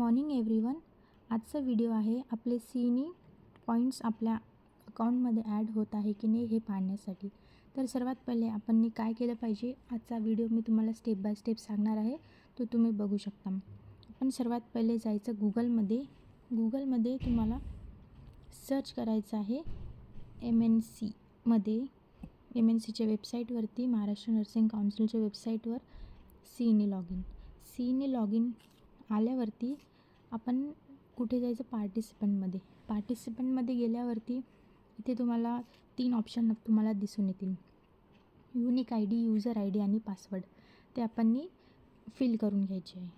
Morning everyone. आजचा video आहे आपले सीनी पॉईंट्स आपल्या अकाउंटमध्ये ॲड होत आहे की नाही हे पाहण्यासाठी. तर सर्वात पहिले आपण काय केलं पाहिजे, आजचा व्हिडिओ मी तुम्हाला स्टेप बाय स्टेप सांगणार आहे, तो तुम्ही बघू शकता. आपण सर्वात पहिले जायचं गुगलमध्ये तुम्हाला सर्च करायचं आहे MNCच्या वेबसाईटवरती, महाराष्ट्र नर्सिंग काउन्सिलच्या वेबसाईटवर सीनी लॉग इन आल्यावरती आपण कुठे जायचं, पार्टिसिपंटमध्ये गेल्यावरती इथे तुम्हाला 3 ऑप्शन तुम्हाला दिसून येतील. युनिक ID, यूजर ID आणि पासवर्ड. ते आपण फिल करून घ्यायचे आहे.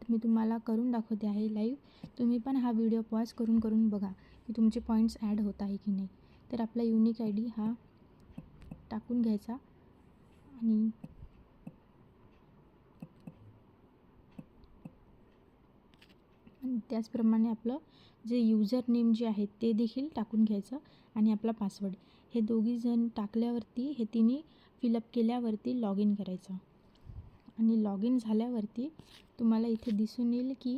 मी तुम्हाला करून दाखवते आहे लाईव्ह. तुम्ही पण हा व्हिडिओ पॉज करून बघा की तुमचे पॉईंट्स ॲड होत आहे की नाही. तर आपला युनिक ID हा टाकून घ्यायचा आणि त्याचप्रमाणे आपलं जे यूजर नेम जे आहे ते देखील टाकून घ्यायचं आणि आपला पासवर्ड, हे दोघी जण टाकल्यावरती हे तिन्ही फिलअप केल्यावरती लॉग इन करायचं. आणि लॉग इन झाल्यावरती तुम्हाला इथे दिसून येईल की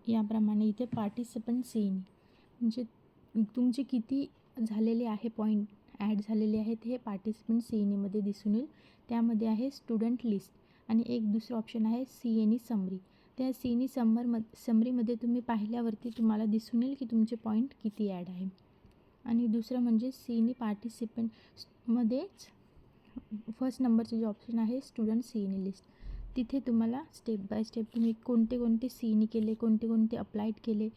याप्रमाणे इथे पार्टिसिपंट सीनी म्हणजे तुमचे किती झालेले आहे, पॉईंट ॲड झालेले आहेत हे पार्टिसिपंट सीनीमध्ये दिसून येईल. त्यामध्ये आहे स्टुडंट लिस्ट आणि एक दुसरं ऑप्शन आहे सीएनी समरी. त्या सीनी समरीमध्ये तुम्ही पाहिल्यावरती तुम्हाला दिसून येईल की तुमचे पॉईंट किती ॲड आहे. आणि दुसरं म्हणजे सीनी पार्टिसिपंटमध्येच फर्स्ट नंबरचे जे ऑप्शन आहे स्टुडंट सीएनी लिस्ट. तिथे तुम्हाला स्टेप बाय स्टेप तुम्ही कोणते सीनी केले, कोणते अप्लाइड केले,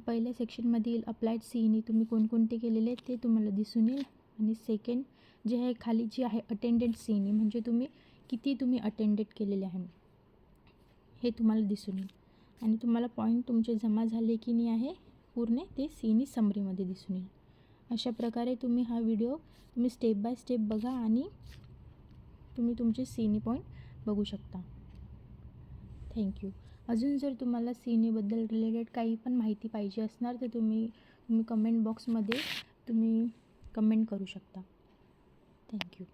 पहिल्या सेक्शनमधील अप्लाइड सीनी तुम्ही कोणकोणते केलेले ते तुम्हाला दिसून येईल. आणि सेकंड जे आहे खाली जे आहे अटेंडेड सीनी, म्हणजे तुम्ही अटेंडेड केलेले आहे हे तुम्हाला दिसून येईल. आणि तुम्हाला पॉईंट तुमचे जमा झाले की नाही आहे पूर्ण ते सीनी समरीमध्ये दिसून येईल. अशा प्रकारे तुम्ही हा व्हिडिओ स्टेप बाय स्टेप बघा आणि तुम्ही तुमचे सीनी पॉईंट बघू शकता. थँक्यू. अजून जर तुम्हाला सीनीबद्दल रिलेटेड काही पण माहिती पाहिजे असणार तर तुम्ही कमेंट बॉक्समध्ये कमेंट करू शकता. थँक्यू.